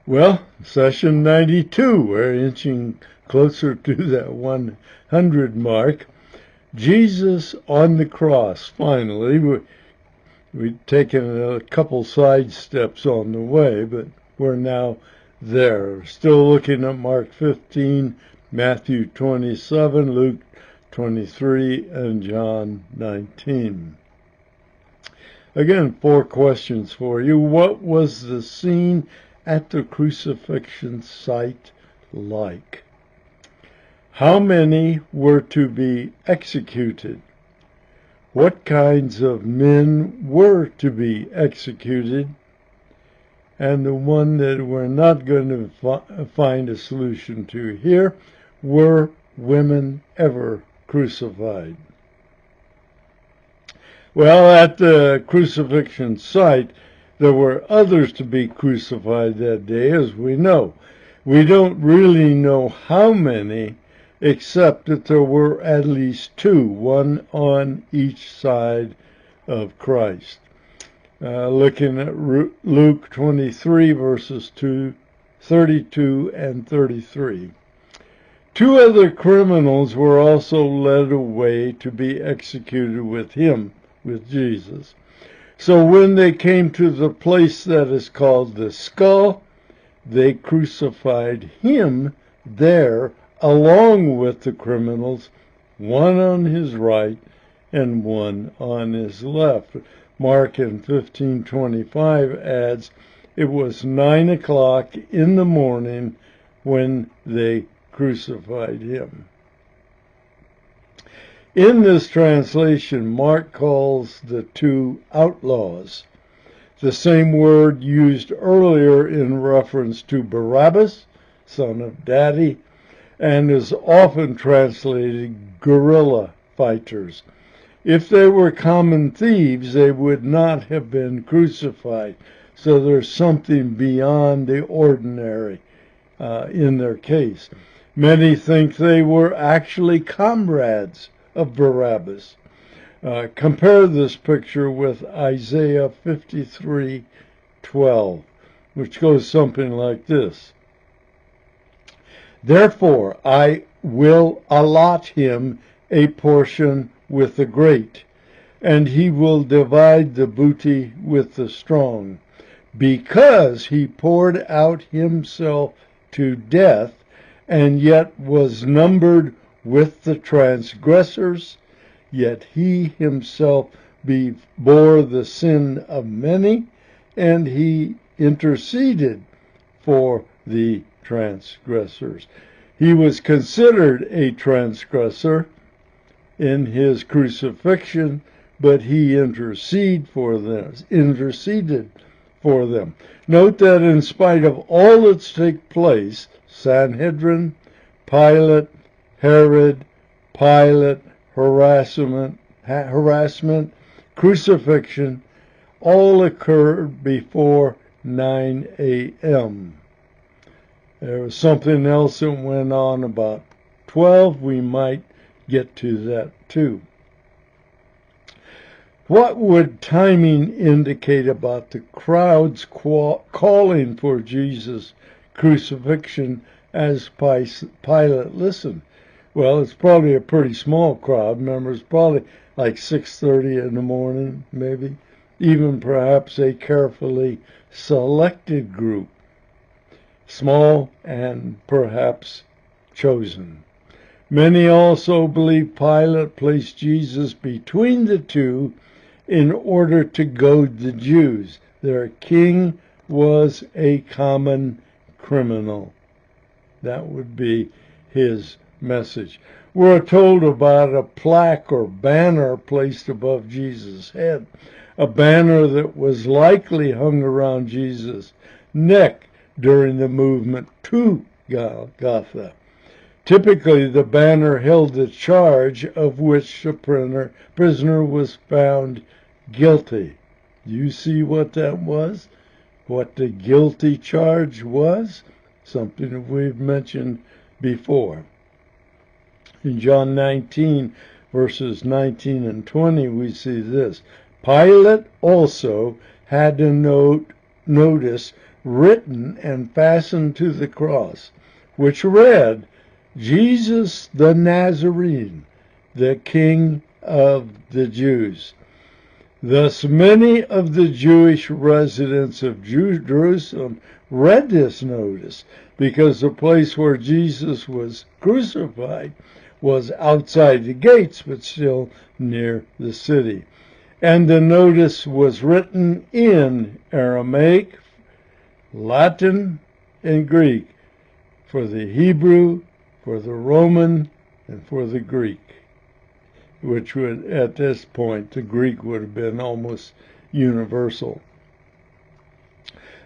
Well, session 92, we're inching closer to that 100 mark. Jesus on the cross, finally. We've taken a couple side steps on the way, but we're now there. Still looking at Mark 15, Matthew 27, Luke 23, and John 19. Again, 4 questions for you. What was the scene at the crucifixion site like? How many were to be executed? What kinds of men were to be executed? And the one that we're not going to find a solution to here, were women ever crucified? Well, at the crucifixion site, there were others to be crucified that day, as we know. We don't really know how many, except that there were at least 2, one on each side of Christ. Looking at Luke 23, verses 32 and 33. 2 other criminals were also led away to be executed with him, with Jesus. So when they came to the place that is called the skull, they crucified him there along with the criminals, one on his right and one on his left. Mark in 15:25 adds, it was 9 o'clock in the morning when they crucified him. In this translation, Mark calls the 2 outlaws, the same word used earlier in reference to Barabbas, son of Daddy, and is often translated guerrilla fighters. If they were common thieves, they would not have been crucified. So there's something beyond the ordinary in their case. Many think they were actually comrades of Barabbas. Compare this picture with Isaiah 53:12, which goes something like this. Therefore I will allot him a portion with the great, and he will divide the booty with the strong, because he poured out himself to death, and yet was numbered with the transgressors, yet he himself bore the sin of many, and he interceded for the transgressors. He was considered a transgressor in his crucifixion, but he interceded for them. Note that in spite of all that took place, Sanhedrin, Pilate, Herod, harassment, crucifixion, all occurred before 9 a.m. There was something else that went on about 12. We might get to that too. What would timing indicate about the crowds calling for Jesus' crucifixion as Pilate listened? Well, it's probably a pretty small crowd. Remember, it's probably like 6:30 in the morning, maybe. Even perhaps a carefully selected group. Small and perhaps chosen. Many also believe Pilate placed Jesus between the 2 in order to goad the Jews. Their king was a common criminal. That would be his message. We're told about a plaque or banner placed above Jesus' head, a banner that was likely hung around Jesus' neck during the movement to Golgotha. Typically, the banner held the charge of which the prisoner was found guilty. You see what that was? What the guilty charge was? Something that we've mentioned before. In John 19, verses 19 and 20, we see this. Pilate also had to notice written and fastened to the cross, which read, Jesus the Nazarene, the King of the Jews. Thus many of the Jewish residents of Jerusalem read this notice because the place where Jesus was crucified was outside the gates but still near the city. And the notice was written in Aramaic, Latin, and Greek, for the Hebrew, for the Roman, and for the Greek, which would, at this point, the Greek would have been almost universal.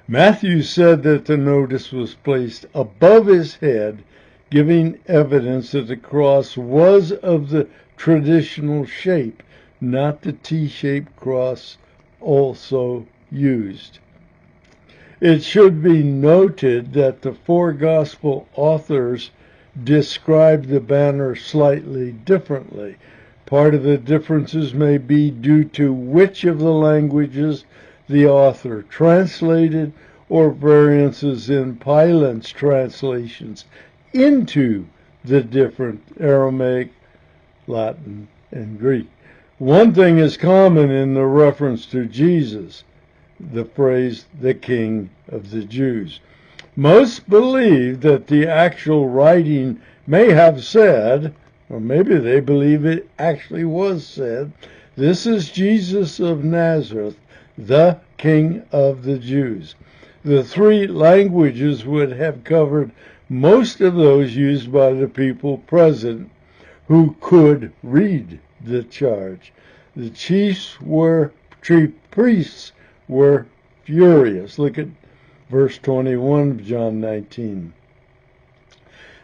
Matthew said that the notice was placed above his head, giving evidence that the cross was of the traditional shape, not the T-shaped cross also used. It should be noted that the four gospel authors describe the banner slightly differently. Part of the differences may be due to which of the languages the author translated or variances in Pilate's translations into the different Aramaic, Latin, and Greek. One thing is common in the reference to Jesus, the phrase, the King of the Jews. Most believe that the actual writing may have said, or maybe they believe it actually was said, this is Jesus of Nazareth, the King of the Jews. The three languages would have covered most of those used by the people present who could read the charge. The chief priests were furious. Look at verse 21 of John 19.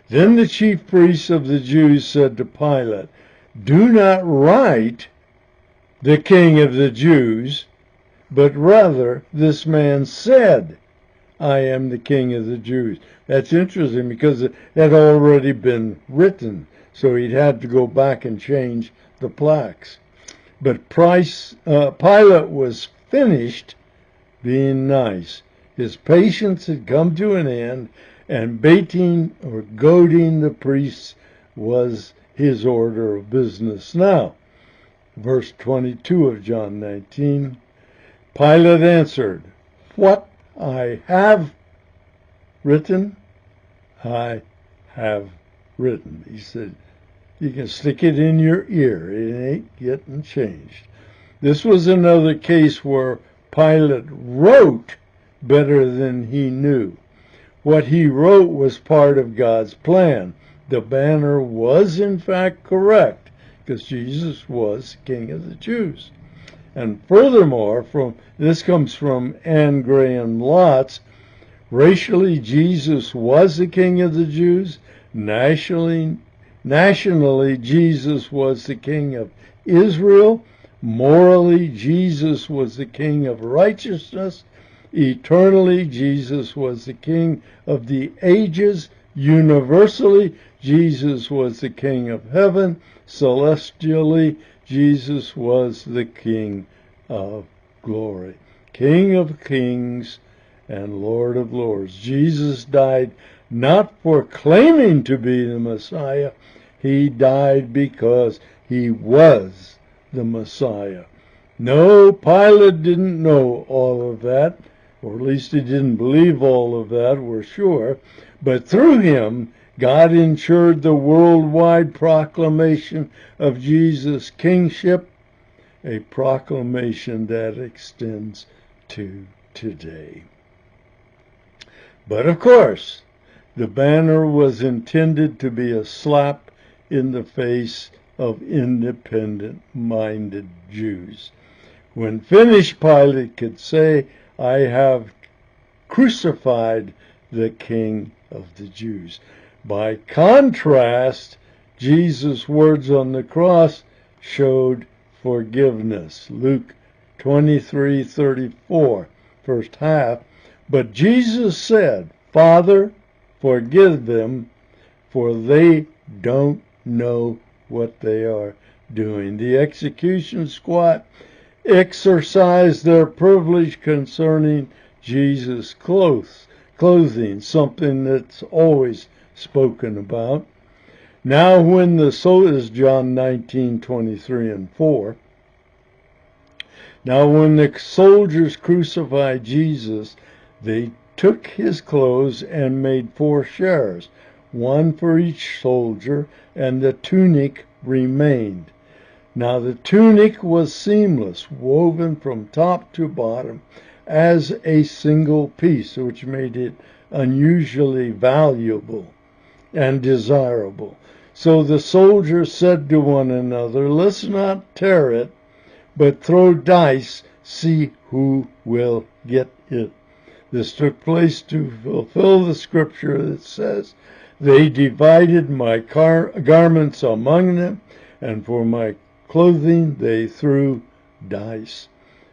Then the chief priests of the Jews said to Pilate, do not write the King of the Jews, but rather this man said, I am the King of the Jews. That's interesting because it had already been written, so he'd had to go back and change the plaques. But Pilate was finished being nice. His patience had come to an end, and baiting or goading the priests was his order of business. Now, verse 22 of John 19, Pilate answered, what I have written, I have written. He said, you can stick it in your ear. It ain't getting changed. This was another case where Pilate wrote better than he knew. What he wrote was part of God's plan. The banner was in fact correct because Jesus was King of the Jews. And furthermore, this comes from Anne Graham Lotz, racially Jesus was the King of the Jews. Nationally, Jesus was the King of Israel. Morally, Jesus was the King of righteousness. Eternally, Jesus was the King of the ages. Universally, Jesus was the King of heaven. Celestially, Jesus was the King of glory. King of kings and Lord of lords. Jesus died not for claiming to be the Messiah. He died because he was the Messiah. No, Pilate didn't know all of that, or at least he didn't believe all of that, we're sure. But through him, God ensured the worldwide proclamation of Jesus' kingship, a proclamation that extends to today. But of course, the banner was intended to be a slap in the face of independent-minded Jews. When finished, Pilate could say, I have crucified the King of the Jews. By contrast, Jesus' words on the cross showed forgiveness. Luke 23:34, first half. But Jesus said, Father, forgive them, for they don't know what they are doing. The execution squad exercised their privilege concerning Jesus' clothing, something that's always spoken about. Now when the soldiers, John 19:23-4, now when the soldiers crucified Jesus, they took his clothes and made 4 shares, one for each soldier, and the tunic remained. Now the tunic was seamless, woven from top to bottom as a single piece, which made it unusually valuable and desirable. So the soldiers said to one another, "Let's not tear it, but throw dice, see who will get it." This took place to fulfill the scripture that says, "They divided my garments among them, and for my clothing they threw dice."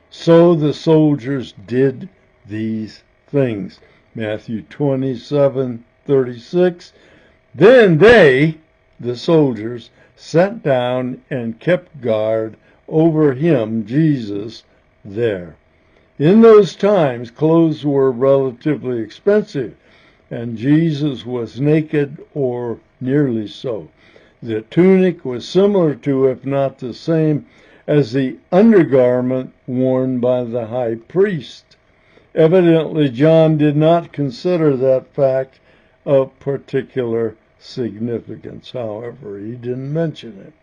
So the soldiers did these things. Matthew 27:36. Then they, the soldiers, sat down and kept guard over him, Jesus, there. In those times, clothes were relatively expensive, and Jesus was naked or nearly so. The tunic was similar to, if not the same, as the undergarment worn by the high priest. Evidently, John did not consider that fact of particular significance. However, he didn't mention it.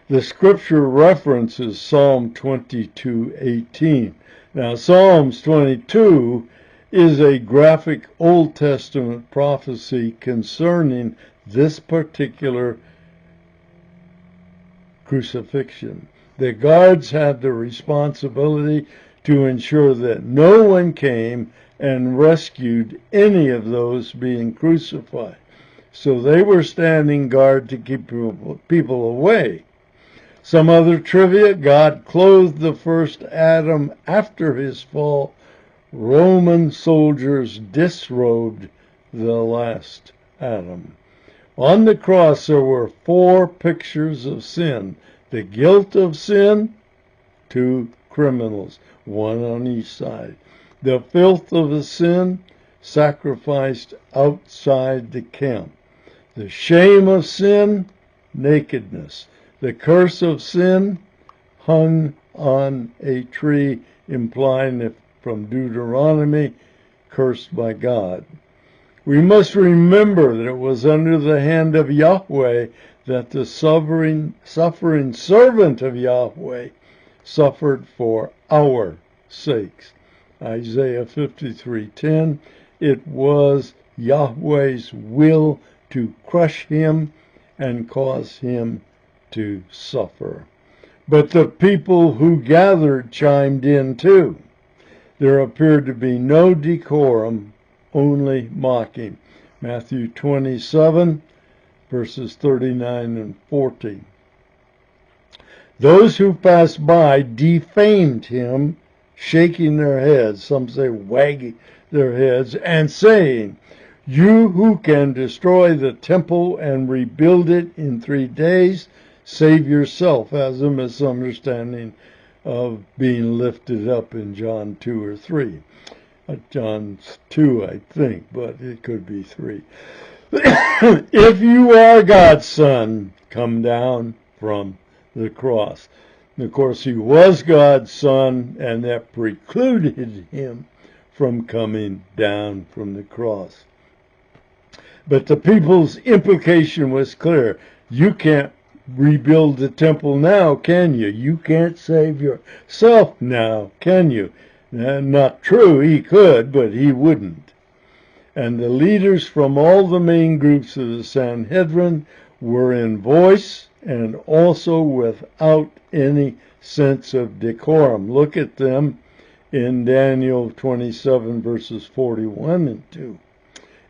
The scripture references Psalm 22:18. Now, Psalms 22 is a graphic Old Testament prophecy concerning this particular crucifixion. The guards had the responsibility to ensure that no one came and rescued any of those being crucified. So they were standing guard to keep people away. Some other trivia: God clothed the first Adam after his fall. Roman soldiers disrobed the last Adam. On the cross there were 4 pictures of sin. The guilt of sin, 2 criminals, 1 on each side. The filth of the sin, sacrificed outside the camp. The shame of sin, nakedness. The curse of sin, hung on a tree, implying, from Deuteronomy, cursed by God. We must remember that it was under the hand of Yahweh that the suffering servant of Yahweh suffered for our sakes. Isaiah 53:10, it was Yahweh's will to crush him and cause him to suffer. But the people who gathered chimed in too. There appeared to be no decorum, only mocking. Matthew 27, verses 39 and 40. Those who passed by defamed him, shaking their heads, some say wagging their heads, and saying, "You who can destroy the temple and rebuild it in 3 days, save yourself," as a misunderstanding of being lifted up in John 2 or 3. John 2, I think, but it could be 3. "If you are God's son, come down from the cross." And of course, he was God's son, and that precluded him from coming down from the cross. But the people's implication was clear. You can't rebuild the temple now, can you? You can't save yourself now, can you? Not true, he could, but he wouldn't. And the leaders from all the main groups of the Sanhedrin were in voice and also without any sense of decorum. Look at them in Daniel 27, verses 41 and 2.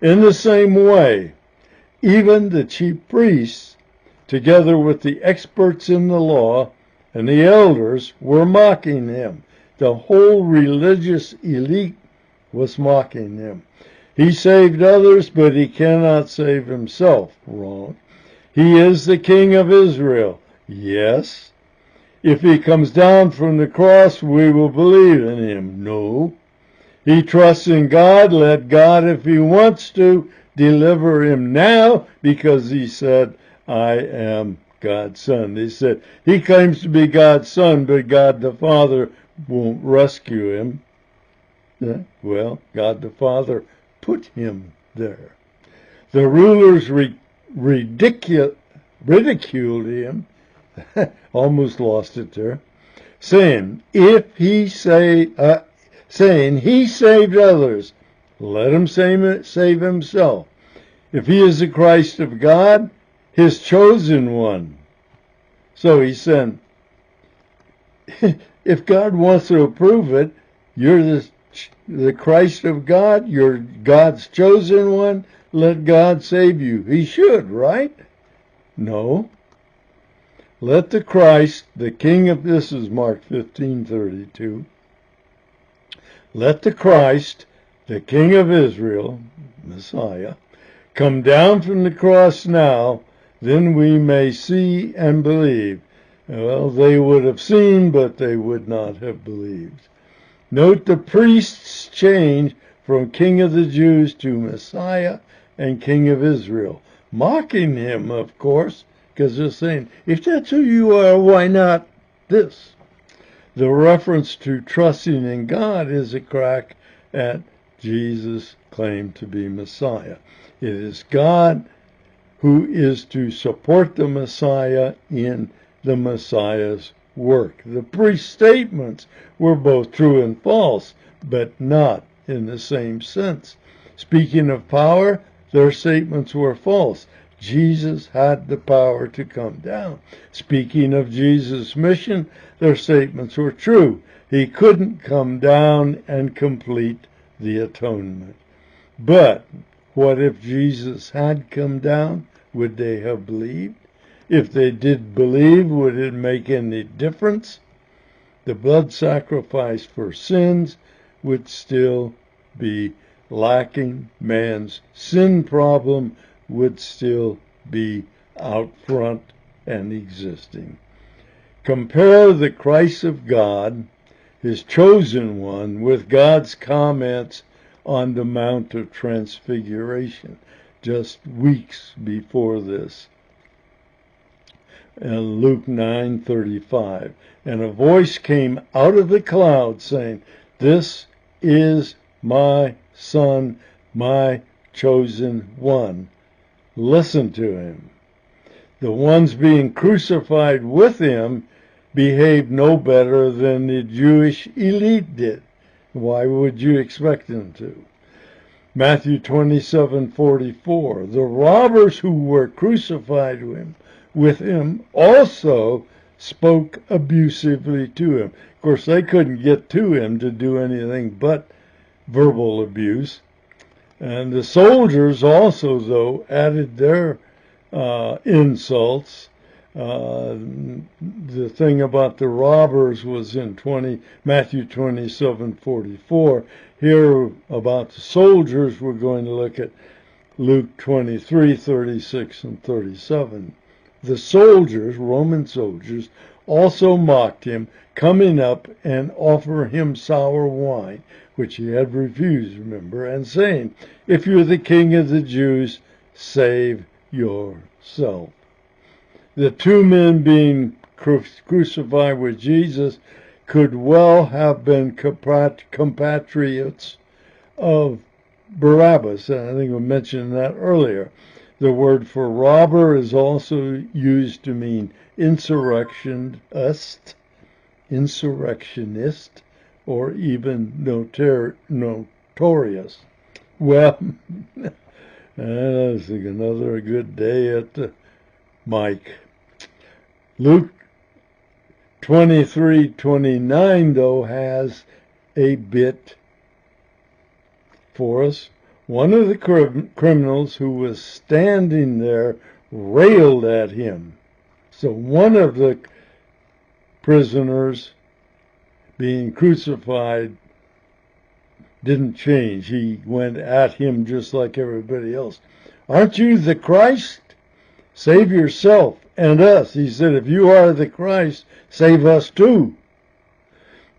In the same way, even the chief priests, together with the experts in the law and the elders, were mocking him. The whole religious elite was mocking him. He saved others, but he cannot save himself. Wrong. He is the King of Israel. Yes. If he comes down from the cross, we will believe in him. No. He trusts in God. Let God, if he wants to, deliver him now, because he said, I am God's son. They said, he claims to be God's son, but God the Father won't rescue him. Yeah, well, God the Father put him there. The rulers ridiculed him, almost lost it there, saying, saying he saved others, let him save himself. If he is the Christ of God, his chosen one. So he said, if God wants to approve it, you're the Christ of God, you're God's chosen one, let God save you. He should, right? No. Let the Christ, the King of, this is Mark 15:32. Let the Christ, the King of Israel, Messiah, come down from the cross now, then we may see and believe. Well, they would have seen, but they would not have believed. Note the priest's change from King of the Jews to Messiah and King of Israel. Mocking him, of course, because they're saying, if that's who you are, why not this? The reference to trusting in God is a crack at Jesus' claim to be Messiah. It is God who is to support the Messiah in the Messiah's work. The priest's statements were both true and false, but not in the same sense. Speaking of power, their statements were false. Jesus had the power to come down. Speaking of Jesus' mission, their statements were true. He couldn't come down and complete the atonement. But what if Jesus had come down? Would they have believed? If they did believe, would it make any difference? The blood sacrifice for sins would still be lacking. Man's sin problem would still be out front and existing. Compare the Christ of God, his chosen one, with God's comments on the Mount of Transfiguration just weeks before this. In Luke 9:35, and a voice came out of the cloud saying, this is my son, my chosen one. Listen to him. The ones being crucified with him behaved no better than the Jewish elite did. Why would you expect them to? Matthew 27:44, the robbers who were crucified with him also spoke abusively to him. Of course, they couldn't get to him to do anything but verbal abuse. And the soldiers also, though, added their insults. The thing about the robbers was in Matthew 27:44. Here about the soldiers, we're going to look at Luke 23:36 and 37. The soldiers, Roman soldiers, also mocked him, coming up and offer him sour wine, which he had refused, remember, and saying, if you're the king of the Jews, save yourself. The two men being crucified with Jesus could well have been compatriots of Barabbas. And I think we mentioned that earlier. The word for robber is also used to mean insurrectionist, or even notorious. Well, that's another good day at the mic. Luke 23:29, though, has a bit for us. One of the criminals who was standing there railed at him. So one of the prisoners being crucified didn't change. He went at him just like everybody else. Aren't you the Christ? Save yourself and us. He said, if you are the Christ, save us too.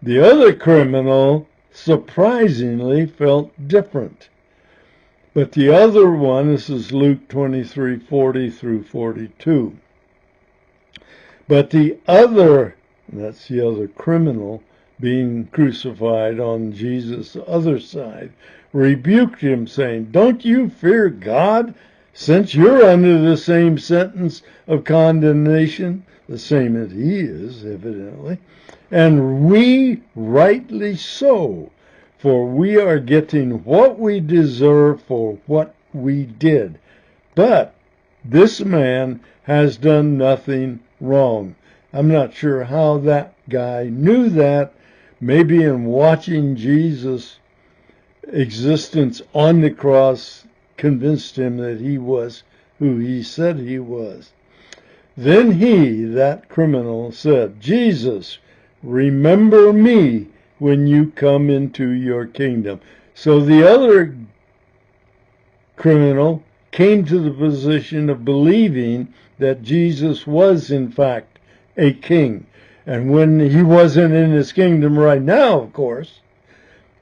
The other criminal, surprisingly, felt different. But the other one, this is Luke 23:40 through 42. But the other, that's the other criminal being crucified on Jesus' other side, rebuked him, saying, don't you fear God, since you're under the same sentence of condemnation, the same as he is, evidently, and we rightly so, for we are getting what we deserve for what we did. But this man has done nothing wrong. I'm not sure how that guy knew that. Maybe in watching Jesus' existence on the cross convinced him that he was who he said he was. Then he, that criminal, said, Jesus, remember me when you come into your kingdom. So the other criminal came to the position of believing that Jesus was, in fact, a king. And when he wasn't in his kingdom right now, of course,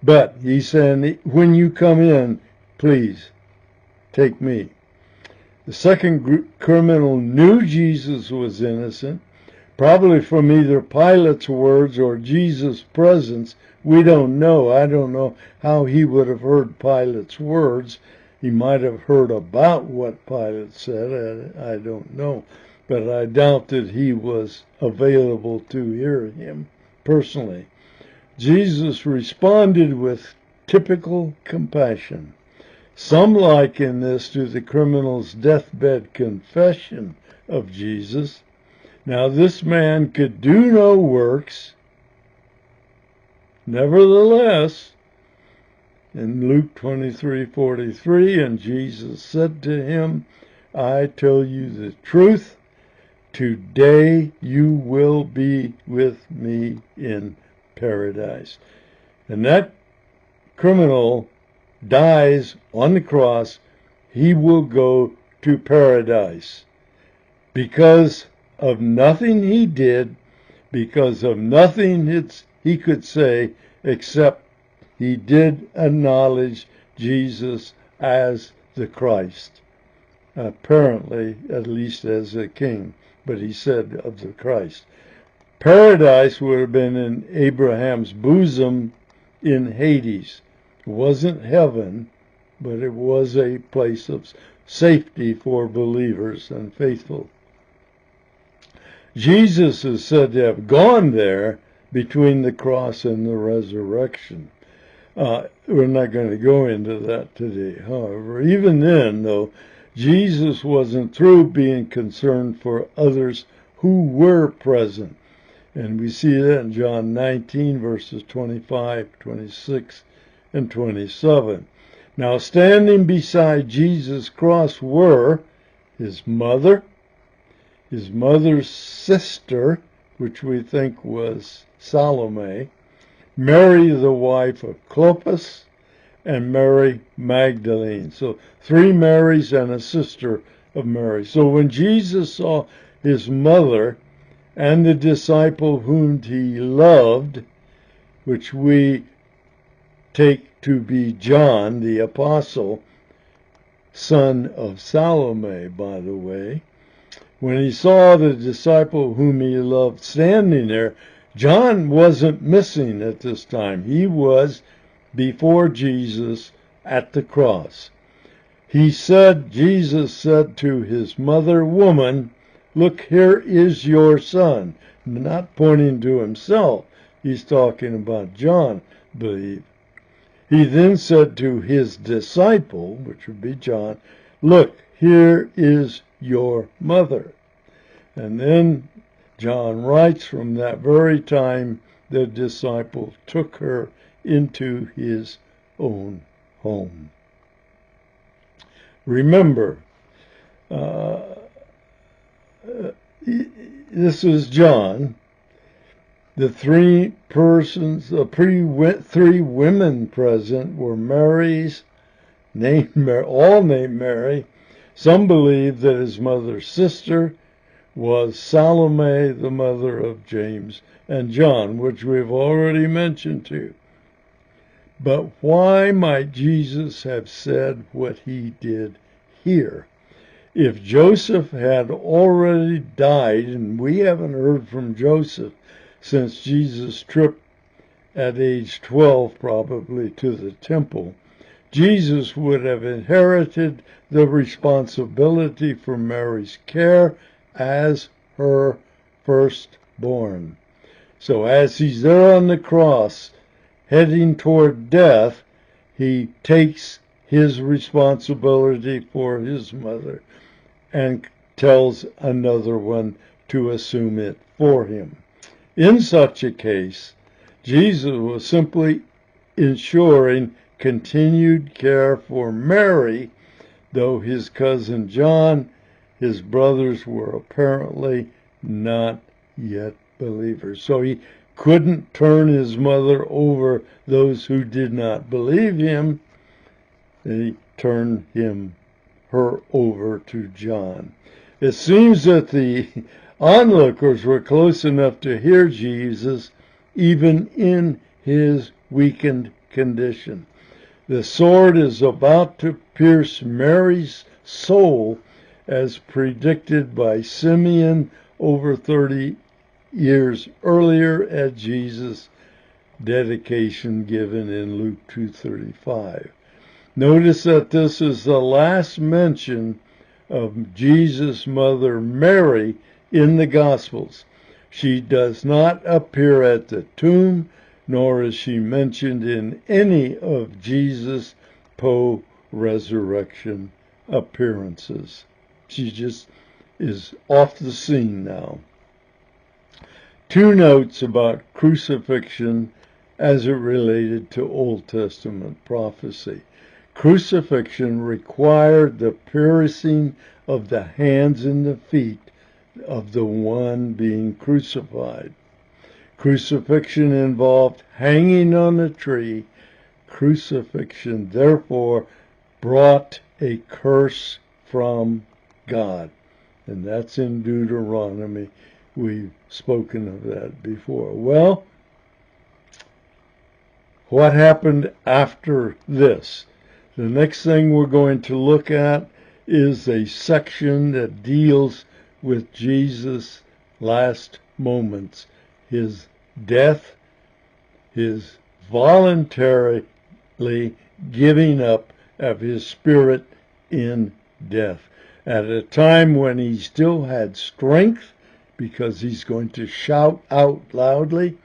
but he said, when you come in, please take me. The second criminal knew Jesus was innocent, probably from either Pilate's words or Jesus' presence. We don't know. I don't know how he would have heard Pilate's words. He might have heard about what Pilate said. I don't know. But I doubt that he was available to hear him personally. Jesus responded with typical compassion. Some liken this to the criminal's deathbed confession of Jesus. Now this man could do no works. Nevertheless, in Luke 23:43, and Jesus said to him, I tell you the truth, today you will be with me in paradise. And that criminal dies on the cross, he will go to paradise because of nothing he did, because of nothing he could say, except he did acknowledge Jesus as the Christ, apparently, at least as a king, but he said of the Christ. Paradise would have been in Abraham's bosom in Hades. It wasn't heaven, but it was a place of safety for believers and faithful. Jesus is said to have gone there between the cross and the resurrection. We're not going to go into that today. However, even then, though, Jesus wasn't through being concerned for others who were present. And we see that in John 19, verses 25, 26, and 27. Now, standing beside Jesus' cross were his mother, his mother's sister, which we think was Salome, Mary, the wife of Clopas, and Mary Magdalene. So 3 Marys and a sister of Mary. So when Jesus saw his mother and the disciple whom he loved, which we take to be John, the apostle, son of Salome, by the way, when he saw the disciple whom he loved standing there, John wasn't missing at this time. He was before Jesus at the cross. Jesus said to his mother, woman, look, here is your son. Not pointing to himself. He's talking about John, I believe. He then said to his disciple, which would be John, look, here is your mother. And then John writes, from that very time the disciple took her into his own home. Remember, this is John. The 3 persons, the 3 women present were Marys, all named Mary. Some believe that his mother's sister was Salome, the mother of James and John, which we've already mentioned too. But why might Jesus have said what he did here? If Joseph had already died, and we haven't heard from Joseph since Jesus' trip at age 12 probably to the temple, Jesus would have inherited the responsibility for Mary's care as her firstborn. So as he's there on the cross, heading toward death, he takes his responsibility for his mother and tells another one to assume it for him. In such a case, Jesus was simply ensuring continued care for Mary, though his cousin John, his brothers, were apparently not yet believers. So he couldn't turn his mother over those who did not believe him. He turned her over to John. It seems that the onlookers were close enough to hear Jesus even in his weakened condition. The sword is about to pierce Mary's soul as predicted by Simeon over 30 years earlier at Jesus' dedication given in Luke 2:35. Notice that this is the last mention of Jesus' mother Mary in the Gospels. She does not appear at the tomb, nor is she mentioned in any of Jesus' post-resurrection appearances. She just is off the scene now. Two notes about crucifixion as it related to Old Testament prophecy. Crucifixion required the piercing of the hands and the feet of the one being crucified. Crucifixion involved hanging on a tree. Crucifixion, therefore, brought a curse from God. And that's in Deuteronomy. We've spoken of that before. Well, what happened after this? The next thing we're going to look at is a section that deals with Jesus' last moments, his death, his voluntarily giving up of his spirit in death, at a time when he still had strength, because he's going to shout out loudly,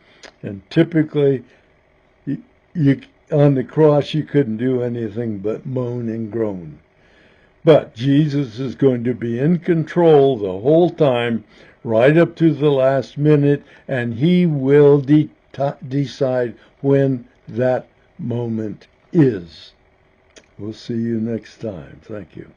and typically on the cross you couldn't do anything but moan and groan. But Jesus is going to be in control the whole time, right up to the last minute, and he will decide when that moment is. We'll see you next time. Thank you.